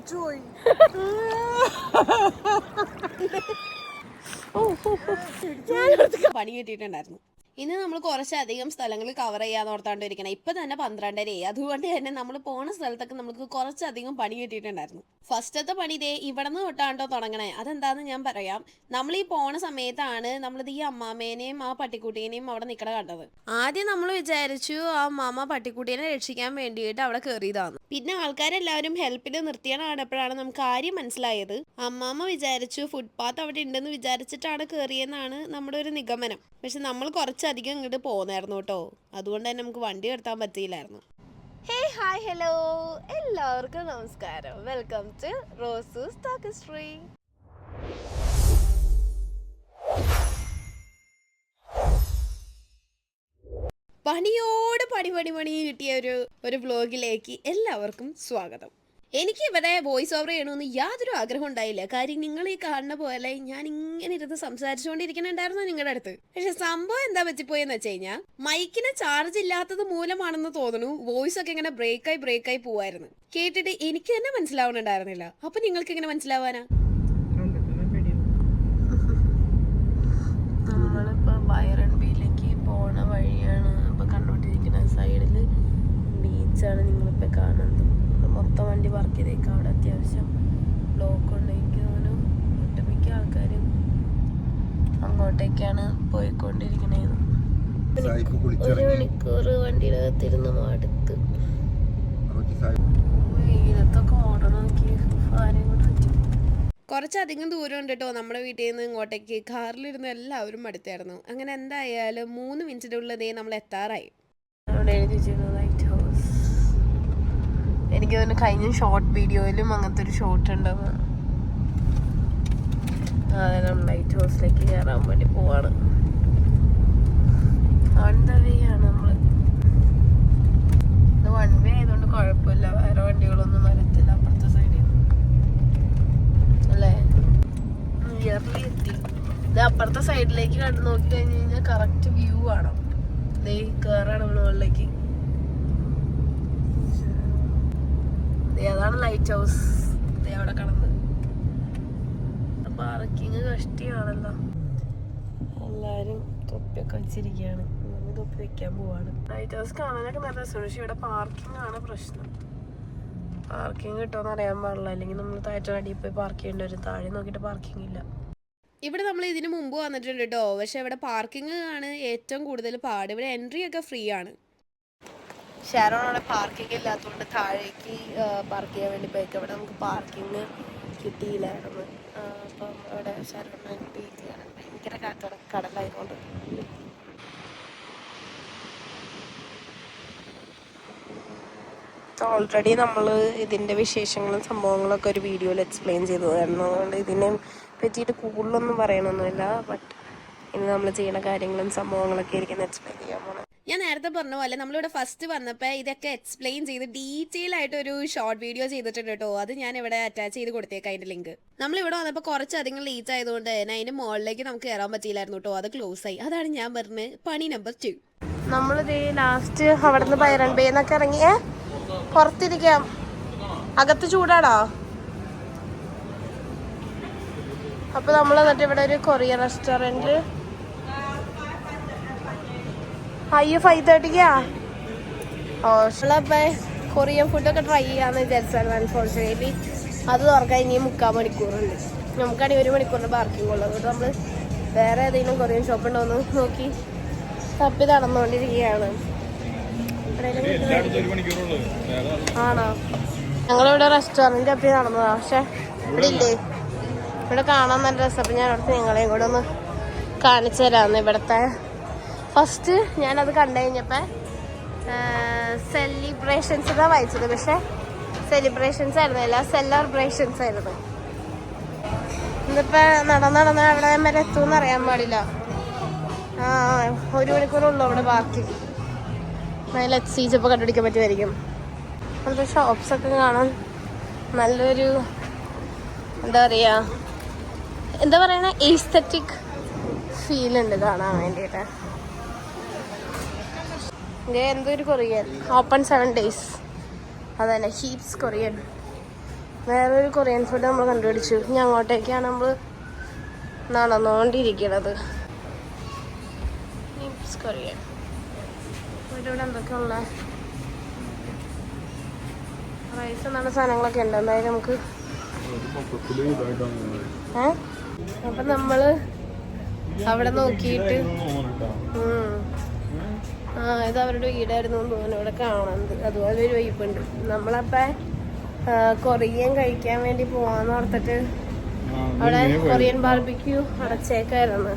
തോറ്റുപോയി. പണി കിട്ടിയിട്ടുണ്ടായിരുന്നു. ഇന്ന് നമ്മൾ കുറച്ചധികം സ്ഥലങ്ങൾ കവർ ചെയ്യാൻ ഓർത്താണ്ടിരിക്കണം. ഇപ്പൊ തന്നെ 12:30. അതുകൊണ്ട് തന്നെ നമ്മൾ പോണ സ്ഥലത്തൊക്കെ നമുക്ക് കുറച്ചധികം പണി കിട്ടിയിട്ടുണ്ടായിരുന്നു. ഫസ്റ്റത്തെ പണി ഇതേ ഇവിടെ നിന്ന് തൊട്ടാണ്ടോ തുടങ്ങണേ. അതെന്താന്ന് ഞാൻ പറയാം. നമ്മൾ ഈ പോണ സമയത്താണ് നമ്മളിത് ഈ അമ്മാമേനെയും ആ പട്ടിക്കുട്ടീനെയും അവിടെ നിൽക്കണ കണ്ടത്. ആദ്യം നമ്മൾ വിചാരിച്ചു ആ അമ്മാമ്മ പട്ടിക്കുട്ടീനെ രക്ഷിക്കാൻ വേണ്ടിയിട്ട് അവിടെ കയറിയതാണ്. പിന്നെ ആൾക്കാരെല്ലാവരും ഹെൽപ്പിന് നിർത്തിയാണ് കണ്ടപ്പോഴാണ് നമുക്ക് കാര്യം മനസ്സിലായത്. അമ്മാമ്മ വിചാരിച്ചു ഫുട്പാത്ത് അവിടെ ഉണ്ടെന്ന് വിചാരിച്ചിട്ടാണ് കയറിയെന്നാണ് നമ്മുടെ ഒരു നിഗമനം. പക്ഷെ നമ്മൾ കുറച്ചധികം ഇങ്ങോട്ട് പോന്നായിരുന്നു കേട്ടോ. അതുകൊണ്ട് തന്നെ നമുക്ക് വണ്ടി നിർത്താൻ പറ്റിയില്ലായിരുന്നു. ഹേയ് ഹായ് ഹലോ, എല്ലാവർക്കും നമസ്കാരം. Welcome to റോസൂസ് ടോക്കിസ്ട്രി. പണിയോട് പണി കിട്ടിയ ഒരു വ്ലോഗിലേക്ക് എല്ലാവർക്കും സ്വാഗതം. എനിക്ക് ഇവിടെ വോയിസ് ഓവർ ചെയ്യണമെന്ന് യാതൊരു ആഗ്രഹം ഉണ്ടായില്ല. കാര്യം നിങ്ങൾ ഈ കാണുന്ന പോലെ ഞാൻ ഇങ്ങനെ ഇരുന്ന് സംസാരിച്ചുകൊണ്ടിരിക്കുന്നുണ്ടായിരുന്നു നിങ്ങളുടെ അടുത്ത്. പക്ഷെ സംഭവം എന്താ പറ്റിപ്പോയെന്ന് വെച്ച് കഴിഞ്ഞാൽ മൈക്കിന് ചാർജ് ഇല്ലാത്തത് മൂലമാണെന്ന് തോന്നുന്നു വോയിസ് ഒക്കെ ഇങ്ങനെ ബ്രേക്കായി പോവായിരുന്നു. കേട്ടിട്ട് എനിക്ക് തന്നെ മനസ്സിലാവുന്നുണ്ടായിരുന്നില്ല. അപ്പൊ നിങ്ങൾക്ക് എങ്ങനെ മനസ്സിലാവാനാ? നമ്മളിപ്പോ ബൈറൺബിയിലേക്ക് പോണ വഴിയാണ് ഇപ്പൊ കണ്ടോണ്ടിരിക്കുന്ന. സൈഡില് ബീച്ചാണ് നിങ്ങളിപ്പോ കാണുന്നത്. മൊത്തം വണ്ടി പാർക്ക് ചെയ്തേക്കാം. അവിടെ അത്യാവശ്യം ബ്ലോക്ക് ഉണ്ട്. എനിക്ക് തോന്നുന്നു ഒട്ടുമിക്ക ആൾക്കാരും അങ്ങോട്ടേക്കാണ് പോയിക്കൊണ്ടിരിക്കണേന്ന്. 1 മണിക്കൂർ വണ്ടിയിലകത്തിരുന്ന് മടുത്ത്. വെയിലത്തൊക്കെ ഓടണം. ആരെയും കൊണ്ട് പറ്റും. കുറച്ചധികം ദൂരം ഉണ്ട് കേട്ടോ നമ്മുടെ വീട്ടിൽ നിന്ന് ഇങ്ങോട്ടേക്ക്. കാറിലിരുന്ന് എല്ലാവരും മടുത്തായിരുന്നു. അങ്ങനെ എന്തായാലും 3 മിനിറ്റിനുള്ളിൽ നമ്മൾ എത്താറായി. അവിടെ എഴുതി വെച്ചിരുന്നു ലൈറ്റ് ഹൗസ്. എനിക്ക് തോന്നുന്നു കഴിഞ്ഞ ഷോർട്ട് വീഡിയോയിലും അങ്ങനത്തെ ഒരു ഷോട്ട് ഉണ്ടെന്ന്. അതെ, നമ്മൾ ലൈറ്റ് ഹൗസിലേക്ക് കയറാൻ വേണ്ടി പോവാണ്. ഓൺ ദ വേ ആണ് നമ്മള്. ഇത് 1 വേ ആയതുകൊണ്ട് കുഴപ്പമില്ല. വേറെ വണ്ടികളൊന്നും വരത്തില്ല അപ്പുറത്തെ സൈഡിൽ അല്ലേ. നിയർലി എത്തി. ഇത് അപ്പുറത്തെ സൈഡിലേക്ക് കണ്ടു നോക്കി കഴിഞ്ഞ് കഴിഞ്ഞാൽ കറക്റ്റ് വ്യൂ ആണ്. ഇതേ കയറാണ് മുകളിലേക്ക്. അതാണ് ലൈറ്റ് ഹൗസ്. അവിടെ കടന്ന് പാർക്കിങ് കഷ്ടിയാണല്ലോ. എല്ലാരും തൊപ്പിയൊക്കെ വെച്ചിരിക്കുകയാണ്. തൊപ്പി വെക്കാൻ പോവാണ്. ലൈറ്റ് ഹൗസ് കാണാനൊക്കെ നല്ല രസമാണ്. പക്ഷെ ഇവിടെ പാർക്കിംഗ് ആണ് പ്രശ്നം. പാർക്കിംഗ് കിട്ടുമെന്ന് അറിയാൻ പാടില്ല. അല്ലെങ്കിൽ നമ്മൾ താഴ്ചടി പോയി പാർക്ക് ചെയ്യേണ്ടി വരും. താഴെ നോക്കിയിട്ട് പാർക്കിംഗ് ഇല്ല. ഇവിടെ നമ്മൾ ഇതിന് മുമ്പ് വന്നിട്ടുണ്ട് കേട്ടോ. പക്ഷെ ഇവിടെ പാർക്കിംഗ് ആണ് ഏറ്റവും കൂടുതൽ പാട്. ഇവിടെ എൻട്രി ഒക്കെ ഫ്രീ ആണ്. ഷാരോൺ അവിടെ പാർക്കിംഗ് ഇല്ലാത്തതുകൊണ്ട് താഴേക്ക് പാർക്ക് ചെയ്യാൻ വേണ്ടി പോയിക്ക്. അവിടെ നമുക്ക് പാർക്കിംഗ് കിട്ടിയില്ലായിരുന്നു. അപ്പം അവിടെ ഷാരോൺ ബീച്ചിലാണ്. ഭയങ്കര കടലായതുകൊണ്ട് ഓൾറെഡി നമ്മൾ ഇതിൻ്റെ വിശേഷങ്ങളും സംഭവങ്ങളൊക്കെ ഒരു വീഡിയോയിൽ എക്സ്പ്ലെയിൻ ചെയ്തതായിരുന്നു. അതുകൊണ്ട് ഇതിനെ പറ്റിയിട്ട് കൂടുതലൊന്നും പറയണമൊന്നുമില്ല. ബട്ട് ഇനി നമ്മൾ ചെയ്യുന്ന കാര്യങ്ങളും സംഭവങ്ങളൊക്കെ ആയിരിക്കും എക്സ്പ്ലെയിൻ ചെയ്യാൻ പോണത്. ഞാൻ നേരത്തെ പറഞ്ഞ പോലെ നമ്മളിവിടെ ഫസ്റ്റ് വന്നപ്പോൾ ഇതൊക്കെ എക്സ്പ്ലെയിൻ ചെയ്ത് ഡീറ്റെയിൽ ആയിട്ട് ഒരു ഷോർട്ട് വീഡിയോ ചെയ്തിട്ടുണ്ട് കേട്ടോ. അത് ഞാൻ ഇവിടെ അറ്റാച്ച് ചെയ്ത് കൊടുത്തേക്കാം അതിൻ്റെ ലിങ്ക്. നമ്മളിവിടെ വന്നപ്പോൾ കുറച്ചധികം ലേറ്റ് ആയതുകൊണ്ട് തന്നെ അതിൻ്റെ മുകളിലേക്ക് നമുക്ക് കയറാൻ പറ്റിയില്ലായിരുന്നു കേട്ടോ. അത് ക്ലോസ് ആയി. അതാണ് ഞാൻ പറഞ്ഞത് പണി നമ്പർ 2. നമ്മളിത് ലാസ്റ്റ് അവിടെ നിന്ന് ബൈറൺബേന്നൊക്കെ ഇറങ്ങി പുറത്തിരിക്കാം. അകത്ത് ചൂടാടാ. അപ്പൊ നമ്മൾ എന്നിട്ട് ഇവിടെ ഒരു കൊറിയൻ റെസ്റ്റോറൻറ്റ്. അയ്യോ 5:30 ഓളപ്പോ കൊറിയൻ ഫുഡൊക്കെ ട്രൈ ചെയ്യാന്ന് വിചാരിച്ചായിരുന്നു. അൺഫോർച്ചുനേറ്റ്ലി അത് തുറക്കാൻ ഇനി 3/4 മണിക്കൂറുണ്ട്. നമുക്കാണെങ്കിൽ 1 മണിക്കൂറിന് പാർക്കിംഗ് ഉള്ളത്. അതുകൊണ്ട് നമ്മൾ വേറെ ഏതെങ്കിലും കൊറിയൻ ഷോപ്പ് ഉണ്ടോ എന്ന് നോക്കി തപ്പി നടന്നുകൊണ്ടിരിക്കുകയാണ്. ആണോ? ഞങ്ങളിവിടെ റെസ്റ്റോറൻറ്റ് തപ്പി നടന്നതാ. പക്ഷെ ഇവിടെ ഇല്ലേ, ഇവിടെ കാണാൻ നല്ല രസം. അപ്പം ഞാൻ അവിടുത്തെ നിങ്ങളെയും കൂടെ ഒന്ന് കാണിച്ചു തരാമെന്ന്. ഇവിടുത്തെ ഫസ്റ്റ് ഞാനത് കണ്ടു കഴിഞ്ഞപ്പോൾ സെലിബ്രേഷൻസ് ഇതാ വായിച്ചത്. പക്ഷെ സെലിബ്രേഷൻസ് ആയിരുന്നില്ല, സെലിബ്രേഷൻസ് ആയിരുന്നു. ഇതിപ്പോൾ നടന്ന് അവിടെ വരെ എത്തുമെന്ന് അറിയാൻ പാടില്ല. 1 മണിക്കൂറുള്ളൂ അവിടെ ബാക്കി. ലെറ്റ് സീ ചിലപ്പോൾ കണ്ടുപിടിക്കാൻ പറ്റുമായിരിക്കും. അങ്ങനത്തെ ഷോപ്സൊക്കെ കാണാൻ നല്ലൊരു എന്താ പറയുക എസ്തെറ്റിക് ഫീൽ ഉണ്ട് കാണാൻ വേണ്ടിയിട്ട്. എന്തൊരു കൊറിയൻ ഓപ്പൺ 7 days. അതന്നെ ഹീപ്സ് കൊറിയൻ. വേറൊരു കൊറിയൻ ഫുഡ് നമ്മൾ കണ്ടുപിടിച്ചു. ഇനി അങ്ങോട്ടേക്കാണ് നമ്മൾ നടന്നുകൊണ്ടിരിക്കണത്. കൊറിയൻ ഇവിടെ എന്തൊക്കെയുള്ള റൈസ് എന്നാണ് സാധനങ്ങളൊക്കെ ഉണ്ട്. എന്തായാലും നമുക്ക് അപ്പം നമ്മൾ അവിടെ നോക്കിയിട്ട് ഇത് അവരുടെ വീടായിരുന്നു എന്ന് തോന്നുന്നു ഇവിടെ കാണുന്നത്. അതുപോലെ ഒരു വൈപ്പുണ്ട്. നമ്മളപ്പം കൊറിയൻ കഴിക്കാൻ വേണ്ടി പോവാന്ന് ഓർത്തിട്ട് അവിടെ കൊറിയൻ ബാർബിക്യൂ അടച്ചേക്കായിരുന്നു.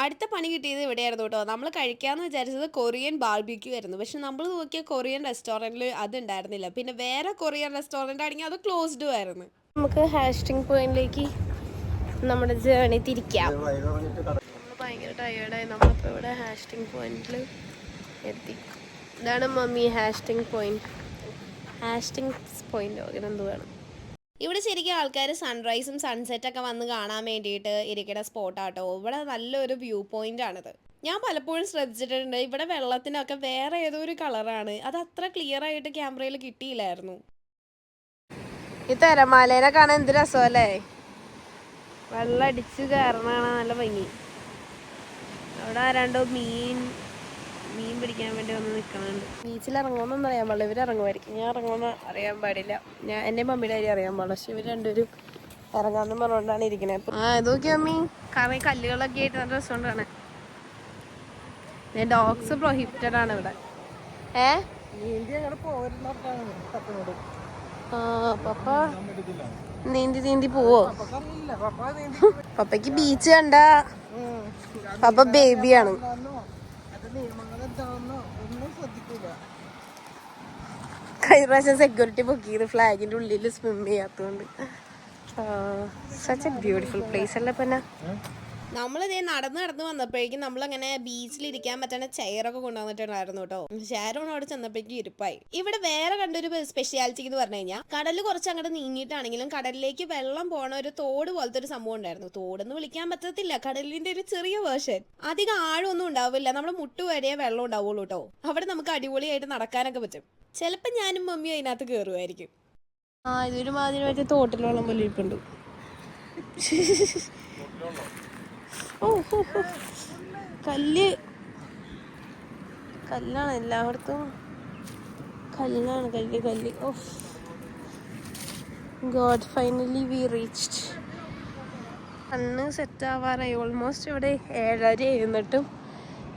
അടുത്ത പണി കിട്ടിയത് ഇവിടെയായിരുന്നു കേട്ടോ. നമ്മൾ കഴിക്കാമെന്ന് വിചാരിച്ചത് കൊറിയൻ ബാർബിക്യൂ ആയിരുന്നു. പക്ഷെ നമ്മൾ നോക്കിയ കൊറിയൻ റെസ്റ്റോറൻറ്റിൽ അത് ഉണ്ടായിരുന്നില്ല. പിന്നെ വേറെ കൊറിയൻ റെസ്റ്റോറൻറ്റ് ആണെങ്കിൽ അത് ക്ലോസ്ഡും ആയിരുന്നു. നമുക്ക് ഹാസ്റ്റിംഗ് പോയിന്റിലേക്ക് നമ്മുടെ ജേണി തിരിക്കാം. നമ്മൾ ഭയങ്കര ടയേർഡായി. നമ്മളിപ്പോൾ ഇവിടെ ഹാസ്റ്റിംഗ് പോയിന്റിൽ എത്തി. ഇതാണ് മമ്മി ഹാസ്റ്റിംഗ് പോയിന്റ്. ഹാസ്റ്റിംഗ് പോയിന്റോ അങ്ങനെ എന്തോ വേണം. ഇവിടെ ശരിക്കും ആൾക്കാർ സൺറൈസും സൺസെറ്റൊക്കെ വന്ന് കാണാൻ വേണ്ടിയിട്ട് ഇരിക്കുന്ന സ്പോട്ടാട്ടോ. ഇവിടെ നല്ലൊരു വ്യൂ പോയിന്റ് ആണിത്. ഞാൻ പലപ്പോഴും ശ്രദ്ധിച്ചിട്ടുണ്ട് ഇവിടെ വെള്ളത്തിനൊക്കെ വേറെ ഏതോ ഒരു കളറാണ്. അത് അത്ര ക്ലിയർ ആയിട്ട് ക്യാമറയിൽ കിട്ടിയില്ലായിരുന്നു. ഈ തിരമാലേനെ കാണാൻ എന്ത് രസമല്ലേ. വെള്ളം അടിച്ച് കയറണാണ് നല്ല ഭംഗി. അവിടെ ആരാണ്ടോ മീൻ പിടിക്കാൻ വേണ്ടി വന്ന് നിൽക്കണുണ്ട്. ബീച്ചിൽ ഇറങ്ങുമെന്നൊന്നും അറിയാൻ പാടില്ല. ഇവർ ഇറങ്ങുമായിരിക്കും. ഞാൻ ഇറങ്ങുമെന്ന് അറിയാൻ പാടില്ല. എൻ്റെ മമ്മിയുടെ കാര്യം അറിയാൻ പാടില്ല. പക്ഷെ ഇവർ രണ്ടുപേരും ഇറങ്ങാമെന്ന് പറഞ്ഞുകൊണ്ടാണ് ഇരിക്കണത്. ഇതൊക്കെ അമ്മി കാരണം കല്ലുകളൊക്കെ ആയിട്ട് നല്ല രസമുണ്ടാണ്. ഡോഗ്സ് പ്രൊഹിബിറ്റഡ് ആണ് ഇവിടെ. പപ്പ നീന്തി പോവോ? പപ്പയ്ക്ക് ബീച്ച് കണ്ട പപ്പ ബേബിയാണ്. കഴിഞ്ഞ പ്രാവശ്യം സെക്യൂരിറ്റി പൊക്കിയത് ഫ്ലാഗിന്റെ ഉള്ളിൽ സ്വിം ചെയ്യാത്തതുകൊണ്ട്. സച്ച് എ ബ്യൂട്ടിഫുൾ പ്ലേസ് അല്ലേ പിന്നെ. നമ്മളിതേ നടന്ന് വന്നപ്പോഴേക്കും നമ്മളങ്ങനെ ബീച്ചിലിരിക്കാൻ പറ്റുന്ന ചെയറൊക്കെ കൊണ്ടുവന്നിട്ടുണ്ടായിരുന്നു കേട്ടോ. ഷാരോൺ അവിടെ ചെന്നപ്പോഴേക്കും ഇരിപ്പായി. ഇവിടെ വേറെ കണ്ടൊരു സ്പെഷ്യാലിറ്റി എന്ന് പറഞ്ഞു കഴിഞ്ഞാൽ കടൽ കുറച്ച് അങ്ങോട്ട് നീങ്ങിയിട്ടാണെങ്കിലും കടലിലേക്ക് വെള്ളം പോണ ഒരു തോട് പോലത്തെ ഒരു സംഭവം ഉണ്ടായിരുന്നു. തോടെന്ന് വിളിക്കാൻ പറ്റത്തില്ല, കടലിന്റെ ഒരു ചെറിയ വേർഷൻ. അധികം ആഴമൊന്നും ഉണ്ടാവില്ല. നമ്മുടെ മുട്ടുവരെയേ വെള്ളം ഉണ്ടാവുള്ളൂ കേട്ടോ. അവിടെ നമുക്ക് അടിപൊളിയായിട്ട് നടക്കാനൊക്കെ പറ്റും. ചിലപ്പോൾ ഞാനും മമ്മിയും അതിനകത്ത് കയറുമായിരിക്കും. ഇതൊരു മാതിരി മറ്റേ തോട്ടിൽ വെള്ളം പോലെ ഇരിപ്പുണ്ട്. കല്ലാണ് എല്ലായിടത്തും. കല്ല്. God, finally we reached. കണ്ണ് സെറ്റ് ആവാറായി. ഓൾമോസ്റ്റ് ഇവിടെ 7:30 എന്നിട്ടും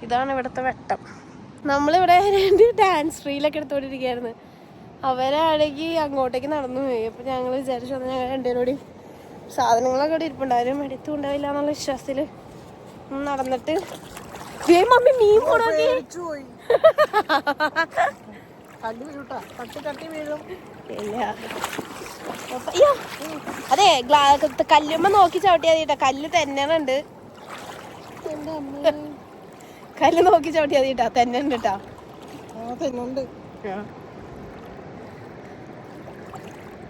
ഇതാണ് ഇവിടുത്തെ വെട്ടം. നമ്മളിവിടെ ഡാൻസ് റീലൊക്കെ എടുത്തോണ്ടിരിക്കുകയായിരുന്നു. അവരാണെങ്കിൽ അങ്ങോട്ടേക്ക് നടന്നു പോയി. അപ്പം ഞങ്ങൾ വിചാരിച്ചു ഞങ്ങൾ രണ്ടുപേരോടെയും സാധനങ്ങളൊക്കെ ഇവിടെ ഇരിപ്പുണ്ടായാലും എടുത്തും ഉണ്ടാവില്ല എന്നുള്ള വിശ്വാസത്തിൽ നടന്നിട്ട് മമ്മി മീൻ പോണോക്കി. അതെ കല്ലുമ്മ നോക്കി ചവിട്ടിയാ കല്ല് തെന്നുണ്ട്. കല്ല് നോക്കി ചവിട്ടിയാ തെന്നുണ്ട് കേട്ടാ. തെന്നുണ്ട്.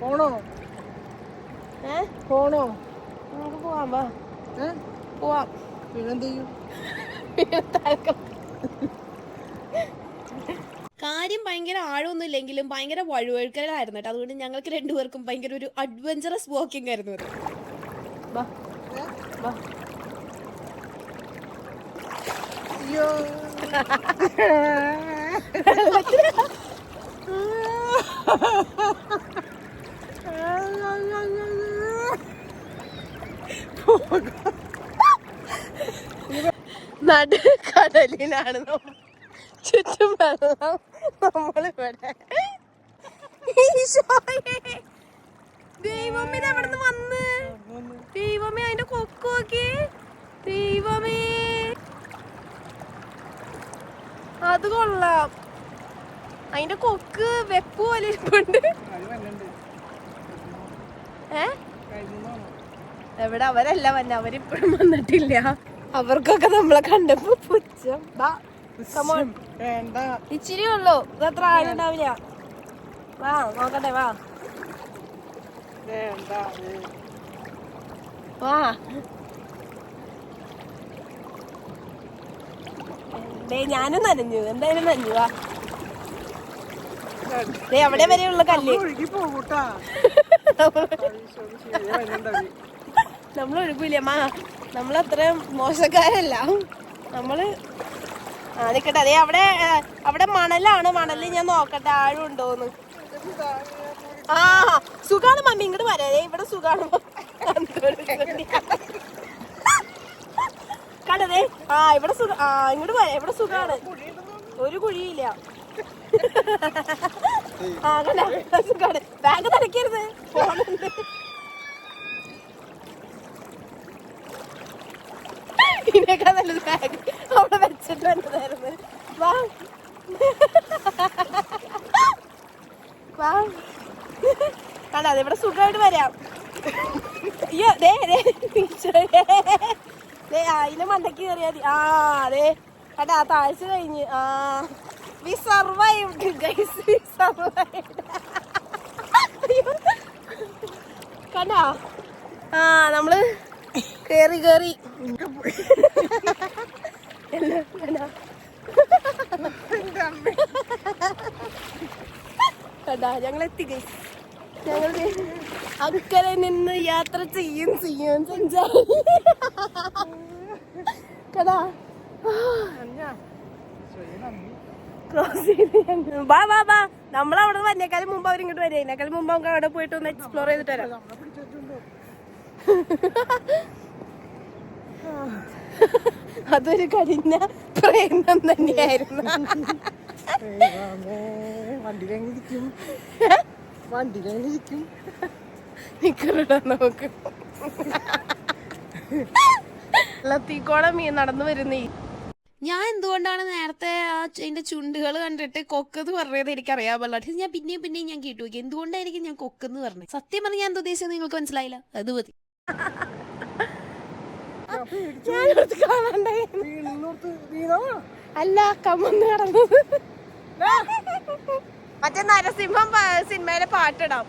പോണോ? നമുക്ക് പോവാം. പോവാം. പിന്നെന്ത് ചെയ്യും? കാര്യം ഭയങ്കര ആഴമൊന്നും ഇല്ലെങ്കിലും ഭയങ്കര വഴുവഴുക്കലായിരുന്നു കേട്ടോ. അതുകൊണ്ട് ഞങ്ങൾക്ക് രണ്ടുപേർക്കും ഭയങ്കര ഒരു അഡ്വഞ്ചറസ് വാക്കിംഗ് ആയിരുന്നു അത്. നടുക്കടലിനാണ് ചുറ്റും വെള്ളം. നമ്മളിവിടെ ദൈവമേ എവിടുന്ന് വന്ന്. ദൈവമേ അതിന്റെ കൊക്ക് നോക്കി. ദൈവമേ അത് കൊള്ളാം. അതിന്റെ കൊക്ക് വെപ്പ് പോലെ ഇരിപ്പുണ്ട്. എവിടെ അവരല്ല വന്നെ, അവരിപ്പോഴും വന്നിട്ടില്ല. അവർക്കൊക്കെ നമ്മളെ കണ്ടപ്പോ പുച്ഛം. ഇച്ചിരി ഉള്ളൂ, ഇതത്ര ആളുണ്ടാവില്ല. വാ നോക്കട്ടെ. വാ ഞാനും നനഞ്ഞു. എന്തായാലും നനഞ്ഞു. വാ അവിടെ വരെയുള്ള കല്ല്. നമ്മൾ ഒഴുകൂല നമ്മളത്ര മോശക്കാരല്ല. നമ്മള് നിക്കട്ടെ. അതെ അവിടെ മണലാണ്. മണല് ഞാൻ നോക്കട്ടെ ആഴം ഉണ്ടോന്ന്. ആ സുഖാണ് മമ്മി, ഇങ്ങോട്ട് വരാ. ഇവിടെ സുഖാണ് കണ്ടതേ. ഇവിടെ സുഖം. ഇങ്ങോട്ട് വരാ, ഇവിടെ സുഖാണ്. ഒരു കുഴിയില്ല. സുഖാണ്. ബാഗ് തടക്കരുത്, ഫോണുണ്ട്. ഇതിനേക്കാൾ നല്ലത് ബാഗ് അവിടെ വെച്ചിട്ട് വേണ്ടതായിരുന്നു. വാ വാ കണ്ടാ, ഇവിടെ സുഖമായിട്ട് വരാം. അയ്യോ അതിന്റെ മണ്ടയ്ക്ക് കയറിയാ മതി. അതെ കണ്ടാ, താഴ്ച കഴിഞ്ഞ്. We survived guys, we survived. കണ്ടാ, നമ്മള് കേറി കേറി കണ്ടാ, ഞങ്ങളെത്തി ഗൈസ്. ഞങ്ങൾ അക്കരെ നിന്ന് യാത്ര ചെയ്യും സഞ്ചാരി. കഥാ ക്രോസ് ചെയ്ത് വാ വാ വാ. നമ്മളവിടെ വന്നേക്കാളും മുമ്പ് അവരിങ്ങോട്ട് വരും. അതിനേക്കാളും മുമ്പ് നമുക്ക് അവിടെ പോയിട്ട് ഒന്ന് എക്സ്പ്ലോർ ചെയ്തിട്ട് വരാം. അതൊരു കഠിന പ്രയത്നം തന്നെയായിരുന്നു. നോക്ക് ലത്തിക്കോളം നടന്നു വരുന്നേ. ഞാൻ എന്തുകൊണ്ടാണ് നേരത്തെ അതിന്റെ ചുണ്ടുകൾ കണ്ടിട്ട് കൊക്കെന്ന് പറഞ്ഞത് എനിക്കറിയാൻ പാടില്ല. ഞാൻ പിന്നെയും ഞാൻ കേട്ടു നോക്കി എന്തുകൊണ്ടായിരിക്കും ഞാൻ കൊക്കെന്ന് പറഞ്ഞത്. സത്യം പറഞ്ഞാൽ ഞാൻ എന്താ ഉദ്ദേശിച്ചത് നിങ്ങൾക്ക് മനസ്സിലായില്ല. അത് മതി. അല്ല, കമ്മന്ന് കിടന്നത്. മറ്റേ നരസിംഹം സിനിമയിലെ പാട്ടിടാം.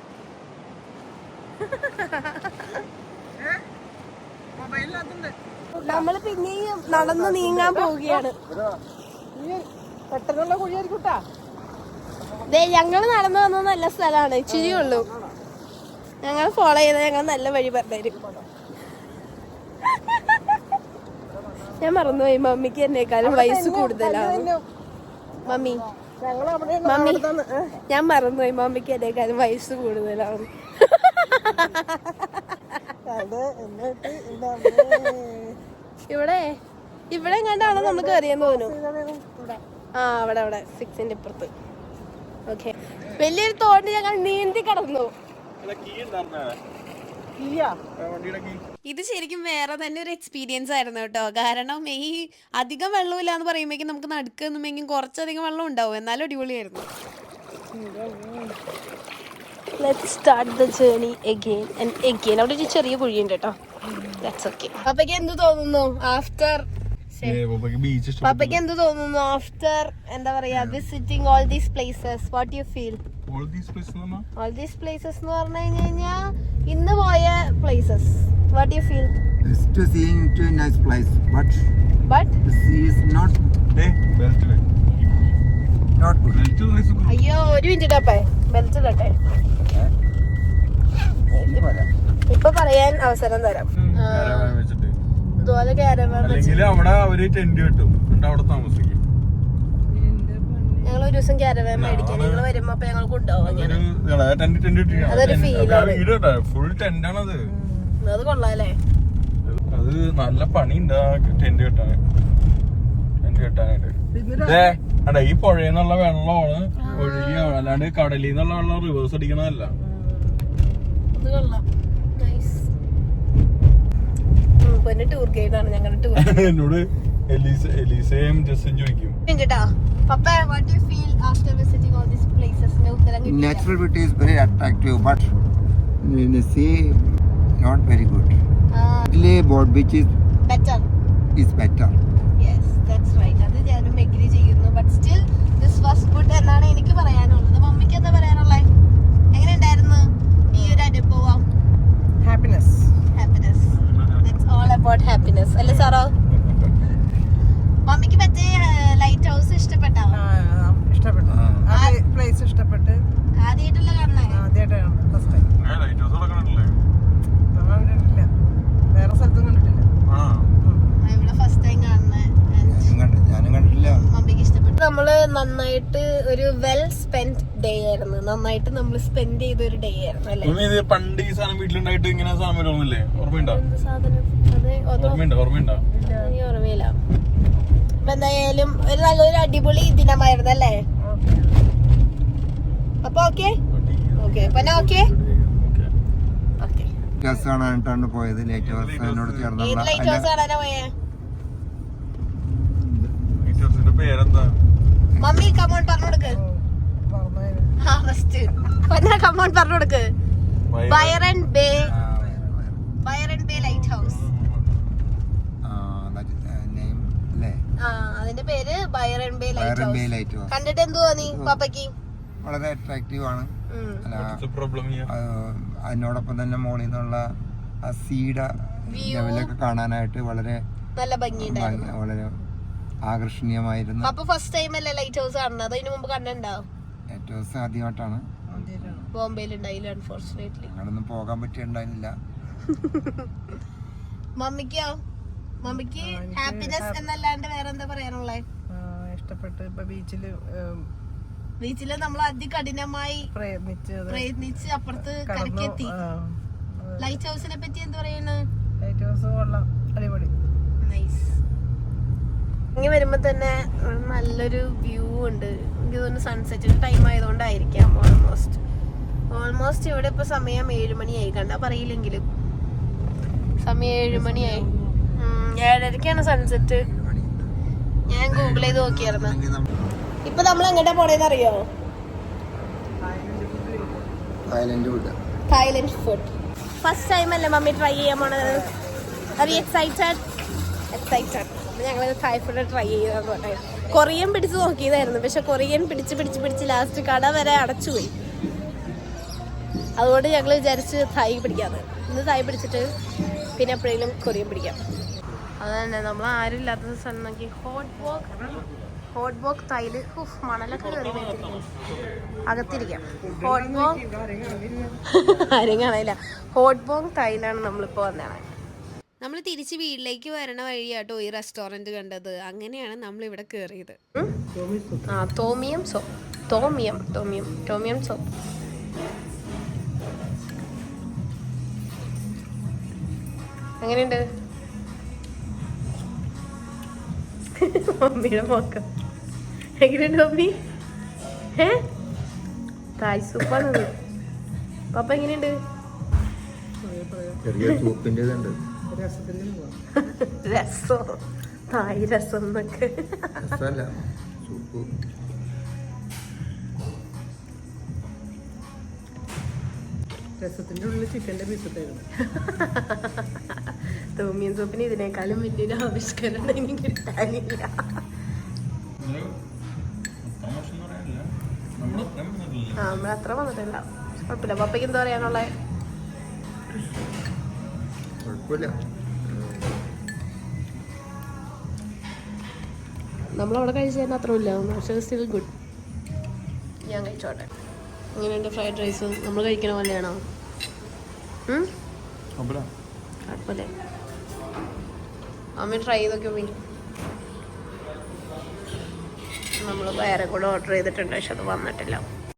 നമ്മള് പിന്നെയും നടന്ന് നീങ്ങാൻ പോവുകയാണ്. പെട്ടെന്നുള്ള കുഴിയായിരിക്കൂട്ടാ. ഞങ്ങള് നടന്നു വന്ന നല്ല സ്ഥലമാണ്. ഇച്ചിരി ഉള്ളൂ. ഞങ്ങൾ ഫോളോ ചെയ്ത ഞങ്ങൾ നല്ല വഴി പറഞ്ഞുതരും. ഞാൻ മറന്നുപോയി, മമ്മിക്ക് എന്നേക്കാളും വയസ്സ് കൂടുതലാണ്. മമ്മി ഞാൻ മറന്നുപോയി, മമ്മിക്ക് എന്നേക്കാളും വയസ്സ് കൂടുതലാണ്. ഇവിടെ കണ്ടാണോ നമുക്ക് അറിയാൻ തോന്നുന്നു. അവിടെ 6ന്റെ ഇപ്പുറത്ത്. ഓക്കെ, വലിയൊരു തോണ്ട് ഞങ്ങൾ നീന്തി കടന്നു. ഇത് ശരിക്കും വേറെ തന്നെ ഒരു എക്സ്പീരിയൻസ് ആയിരുന്നു കേട്ടോ. കാരണം ഈ അധികം വെള്ളമില്ല എന്ന് പറയുമ്പോഴേക്കും നമുക്ക് നടുക്കുന്നുമെങ്കിൽ കുറച്ചധികം വെള്ളം ഉണ്ടാവും. എന്നാലും അടിപൊളിയായിരുന്നു. Let's start the journey again and again. അവിടെ ഒരു ചെറിയ കുഴിയുണ്ട് കേട്ടോ. That's okay. പപ്പയ്ക്ക് എന്ത് തോന്നുന്നു ആഫ്റ്റർ എന്താ പറയാ visiting all these places? What do you feel? All these places എന്ന് പറഞ്ഞു കഴിഞ്ഞാൽ ഇന്ന് പോയ places. What do you feel? It's to seeing to a nice place, but the sea is not good. അയ്യോ ഒരു മിനിറ്റ് അപ്പേ, ബെൽറ്റ് ഇടട്ടെ. ഇപ്പൊ പറയാൻ അവസരം തരാം. ഇതുപോലെ ഞങ്ങൾ ഒരു ദിവസം ക്യാരവാൻ മേടിക്കാൻ നിങ്ങൾ വരുമ്പോ അപ്പൊ ഞങ്ങൾ കൊണ്ടുപോകാം. അതൊരു ഫീലാണ്. അത് കൊള്ളാല്ലേ? അത് നല്ല പണിയുണ്ട് ടെന്റ് കെട്ടാനായിട്ട്. ഈ പുഴയെന്നുള്ള വെള്ളമാണ് ഒഴുകി, അല്ലാണ്ട് കടലിൽ നിന്നുള്ള വെള്ളം റിവേഴ്സ് അടിക്കണതല്ല. ടൂർ ഗൈഡാണ് ഞങ്ങളുടെ ടൂർ. എന്നോട് എലീസയും ജസ്റ്റും ചോദിക്കും. Natural beauty is very attractive, but in the sea, not very good. Board beach is better. Yes, that's right. അത് ഞാനും എഗ്രി ചെയ്യുന്നു. But still, this was good എന്നാണ് എനിക്ക് പറയാനുള്ളത്. മമ്മിക്ക് എന്താ പറയാനുള്ളത്? എങ്ങനെ ഉണ്ടായിരുന്നു ഈ ഒരു അനുഭവം? Happiness. That's all about happiness. അല്ലേ സാറോ? മമ്മിക്ക് മറ്റേ ലൈറ്റ് ഹൗസ് ഇഷ്ടപ്പെട്ടോ? ഇഷ്ടപ്പെട്ടു. പ്ലേസ് ഇഷ്ടപ്പെട്ട്. ആദ്യമായിട്ടുള്ള കാണണേ? ആദ്യമായിട്ടാണ്, ഫസ്റ്റ് ടൈം. ലൈറ്റ് ഹൗസ് നടക്കണല്ലേ? നമ്മൾ കണ്ടിട്ടില്ല, വേറെ സ്ഥലത്തും കണ്ടിട്ടില്ല. ഇവിടെ ഫസ്റ്റ് ടൈം കാണണേ. ഞാനും കണ്ടിട്ടില്ല. മമ്മിക്ക് ഇഷ്ടപ്പെട്ടു. നമ്മള് നന്നായിട്ട് ഒരു വെൽ സ്പെൻഡ് ഡേ ആയിരുന്നു. നന്നായിട്ട് നമ്മൾ സ്പെൻഡ് ചെയ്ത ഒരു ഡേ ആയിരുന്നു അല്ലേ? പണ്ട് ഈ സാധനം വീട്ടിലുണ്ടായിട്ട് ഇങ്ങനെ സാധനം വരുന്നില്ലേ? ഓർമ്മയുണ്ടോ? സാധനം ഓർമ്മയുണ്ടോ? ഓർമ്മയില്ല. അപ്പൊ എന്തായാലും ഒരു നല്ലൊരു അടിപൊളി ദിനമായിരുന്നു അല്ലേ? അപ്പൊ ഓക്കെ ഓക്കെ ലൈറ്റ് കാണാനായിട്ടാണ് പോയത്. ലൈറ്റ് ഹൗസ് എന്നോട് ചേർന്നുള്ള ലൈറ്റ് ഹൗസ് കാണാനാ പോയേ? പേരെന്താ? മമ്മി കമോൺ പറഞ്ഞു കൊടുക്ക്. കമോൺ പറഞ്ഞു കൊടുക്ക്. Byron bay light house. അതിന്റെ പേര് ബൈറൻ ബേ ലൈറ്റ് ഹൗസ്. കണ്ടിട്ട് എന്ത് തോന്നി പാപ്പയ്ക്ക്? വളരെ അട്രാക്റ്റീവ് ആണ്. അതിനോടൊപ്പം തന്നെ മോളിൽ നിന്നുള്ള ആ സീയുടെ ലെവലൊക്കെ കാണാനായിട്ട് വളരെ നല്ല ഭംഗിയുണ്ടായിരുന്നു. വളരെ ആകർഷണീയമായിരുന്നു. അപ്പൊ ഫസ്റ്റ് ടൈം അല്ലേ ലൈറ്റ് ഹൗസ് കാണുന്നത്? അതിനു മുമ്പ് കണ്ടിട്ടുണ്ടാവും? ലൈറ്റ് ഹൗസ് ആദ്യമായിട്ടാണ്. ബോംബെയിൽ ഉണ്ടായില്ല അൺഫോർച്ചുനേറ്റ്ലി. ഞങ്ങളൊന്നും പോകാൻ പറ്റിയുണ്ടായിരുന്നില്ല. മമ്മിക്ക് ഹാപ്പിനെസ് എന്നല്ലാണ്ട് വേറെ എന്താ പറയാനുള്ളേ? ഇഷ്ടപ്പെട്ട് ഇപ്പൊ ബീച്ചില് നമ്മൾ അതികഠിനമായി പ്രയത്നിച്ച് അപ്പുറത്ത് കരക്കെത്തി. ലൈറ്റ് ഹൗസിനെ പറ്റി എന്ത് പറയുന്നത്? ലൈറ്റ് ഹൗസ് കൊള്ളാം, അടിപൊളി, നൈസ്. ഇങ്ങനെ വരുമ്പോ തന്നെ നല്ലൊരു വ്യൂ ഉണ്ട്. എനിക്ക് തോന്നുന്നു സൺസെറ്റിന്റെ ടൈം ആയതുകൊണ്ടായിരിക്കാം. ഓൾമോസ്റ്റ് ഇവിടെ ഇപ്പൊ സമയം 7 മണിയായി. കണ്ടാ പറയില്ലെങ്കിലും സമയം 7 മണിയായി. 7:30ക്കാണ് സൺസെറ്റ്. ഞാൻ ഗൂഗിൾ ചെയ്ത് നോക്കിയായിരുന്നു. ഇപ്പൊ നമ്മൾ എങ്ങോട്ടാ പോണേന്ന് അറിയോ? Thailand food. ഫസ്റ്റ് ടൈം അല്ലേ മമ്മി ട്രൈ ചെയ്യാൻ പോണത്? എക്സൈറ്റഡ്. ഞങ്ങൾ തായ് ഫുഡ് ട്രൈ ചെയ്തെന്ന് പറഞ്ഞത്. കൊറിയൻ പിടിച്ച് നോക്കിയതായിരുന്നു, പക്ഷെ കൊറിയൻ പിടിച്ച് ലാസ്റ്റ് കട വരെ അടച്ചുപോയി. അതുകൊണ്ട് ഞങ്ങൾ വിചാരിച്ച് തായ് പിടിക്കാതെ. ഇന്ന് തായ് പിടിച്ചിട്ട് പിന്നെ എപ്പോഴെങ്കിലും കൊറിയൻ പിടിക്കാം. അത് തന്നെ, നമ്മൾ ആരും ഇല്ലാത്ത സ്ഥലം നോക്കി. ഹോട്ട് ബോക്ക് തൈല് മണലൊക്കെ കയറി വെച്ചിരിക്കും. അകത്തിരിക്കാം. ആരും കാണില്ല. ഹോട്ട് ബോക്ക് തൈലാണ് നമ്മളിപ്പോൾ വന്നതാണ്. നമ്മൾ തിരിച്ച് വീട്ടിലേക്ക് വരണ വഴിയാട്ടോ ഈ റെസ്റ്റോറൻറ്റ് കണ്ടത്. അങ്ങനെയാണ് നമ്മൾ ഇവിടെ കയറിയത്. തോമിയം സോപ്പ്. എങ്ങനെയുണ്ട് മമ്മിയുടെ നോക്കം? എങ്ങനെയുണ്ട് മമ്മി? തായ് സൂപ്പാണ്. പപ്പ എങ്ങനെയുണ്ട്? രസോ? തായ് രസം എന്നൊക്കെ. രസത്തിന്റെ ഉള്ളിൽ ചിക്കന്റെ പീസത്തായിരുന്നു. തോമിയൻ സൂപ്പിന് ഇതിനേക്കാളും വലിയൊരു ആവിഷ്കരണം എനിക്ക് കിട്ടാനില്ല. നമ്മൾ അത്ര വന്നിട്ടില്ല. കുഴപ്പമില്ല. പപ്പയ്ക്ക് എന്താ പറയാനുള്ളത്? നമ്മളവിടെ കഴിച്ചതിന് അത്രയില്ല, പക്ഷേ സ്റ്റിൽ ഗുഡ്. ഞാൻ കഴിച്ചോട്ടെ. എങ്ങനെയുണ്ട് ഫ്രൈഡ് റൈസ്? നമ്മൾ കഴിക്കണ പോലെയാണോ? കുഴപ്പമില്ലേ? അമ്മ ട്രൈ ചെയ്തൊക്കെ പോയി. നമ്മൾ വേറെ കൂടെ ഓർഡർ ചെയ്തിട്ടുണ്ട്, പക്ഷെ അത് വന്നിട്ടില്ല.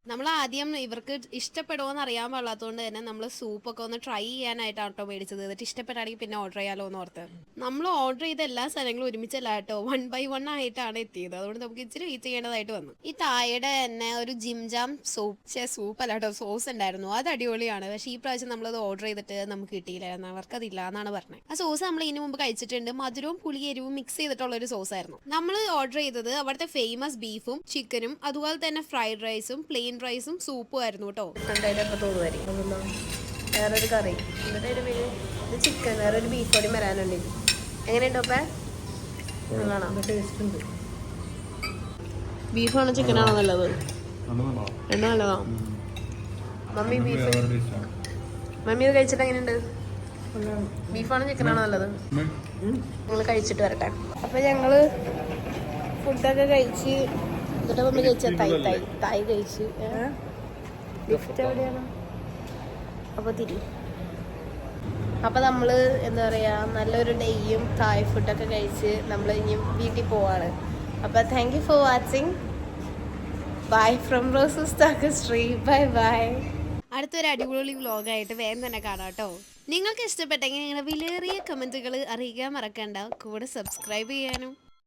നമ്മൾ ആദ്യം ഇവർക്ക് ഇഷ്ടപ്പെടുമോയെന്ന് അറിയാൻ പാടില്ലാത്തതുകൊണ്ട് തന്നെ നമ്മൾ സൂപ്പൊക്കെ ഒന്ന് ട്രൈ ചെയ്യാനായിട്ടാണ് കേട്ടോ മേടിച്ചത്. എന്നിട്ട് ഇഷ്ടപ്പെട്ടാണെങ്കിൽ പിന്നെ ഓർഡർ ചെയ്യാലോ എന്ന് ഓർത്ത്. നമ്മൾ ഓർഡർ ചെയ്ത എല്ലാ സ്ഥലങ്ങളും ഒരുമിച്ചല്ല കേട്ടോ, 1 by 1 ആയിട്ടാണ് എത്തിയത്. അതുകൊണ്ട് നമുക്ക് ഇച്ചിരി വെയിറ്റ് ചെയ്യേണ്ടതായിട്ട് വന്നു. ഈ തായയുടെ തന്നെ ഒരു ജിംജാം സൂപ്പ് അല്ല കേട്ടോ, സോസ് ഉണ്ടായിരുന്നു. അത് അടിപൊളിയാണ്. പക്ഷേ ഈ പ്രാവശ്യം നമ്മളത് ഓർഡർ ചെയ്തിട്ട് നമുക്ക് കിട്ടിയില്ലായിരുന്നു. അവർക്കതില്ല എന്നാണ് പറഞ്ഞത്. ആ സോസ് നമ്മൾ ഇതിന് മുമ്പ് കഴിച്ചിട്ടുണ്ട്. മധുരവും പുളി എരിവും മിക്സ് ചെയ്തിട്ടുള്ള ഒരു സോസ് ആയിരുന്നു. നമ്മൾ ഓർഡർ ചെയ്തത് അവിടുത്തെ ഫേമസ് ബീഫും ചിക്കനും അതുപോലെ തന്നെ ഫ്രൈഡ് റൈസും പ്ലെയിൻ റൈസും സൂപ്പും ആയിരുന്നു കേട്ടോ. കണ്ടതിലൊക്കെ തോന്നുമായിരിക്കും. വേറൊരു കറി, എന്നിട്ട് ഇത് ചിക്കൻ, വേറൊരു ബീഫ് കൂടി വരാനുണ്ട്. എങ്ങനെയുണ്ടോ അപ്പേ? ബീഫാണോ ചിക്കനാണോ നല്ലത്? രണ്ടും നല്ലതാ. മമ്മി ഇത് കഴിച്ചിട്ട് എങ്ങനെയുണ്ട്? ബീഫാണോ ചിക്കനാണോ നല്ലത്? ഞങ്ങൾ കഴിച്ചിട്ട് വരട്ടെ. അപ്പൊ ഞങ്ങള് ഫുഡൊക്കെ കഴിച്ച് എന്നിട്ട് മമ്മി കഴിച്ച തായ് കഴിച്ച് ലിഫ്റ്റ് എവിടെയാണ്? അപ്പോൾ തിരി. അപ്പോൾ നമ്മൾ എന്താ പറയുക, നല്ലൊരു ഡേയും തായ് ഫുഡൊക്കെ കഴിച്ച് നമ്മൾ ഇനി വീട്ടിൽ പോവാണ്. അപ്പോൾ thank you for watching. Bye from Roses ടാക്കസ്ട്രി. Bye bye. അടുത്തൊരു അടിപൊളി വ്ലോഗായിട്ട് വേഗം തന്നെ കാണാം കേട്ടോ. നിങ്ങൾക്ക് ഇഷ്ടപ്പെട്ടെങ്കിൽ നിങ്ങളുടെ വിലയേറിയ കമൻറ്റുകൾ അറിയിക്കാൻ മറക്കണ്ട. കൂടെ സബ്സ്ക്രൈബ് ചെയ്യാനും.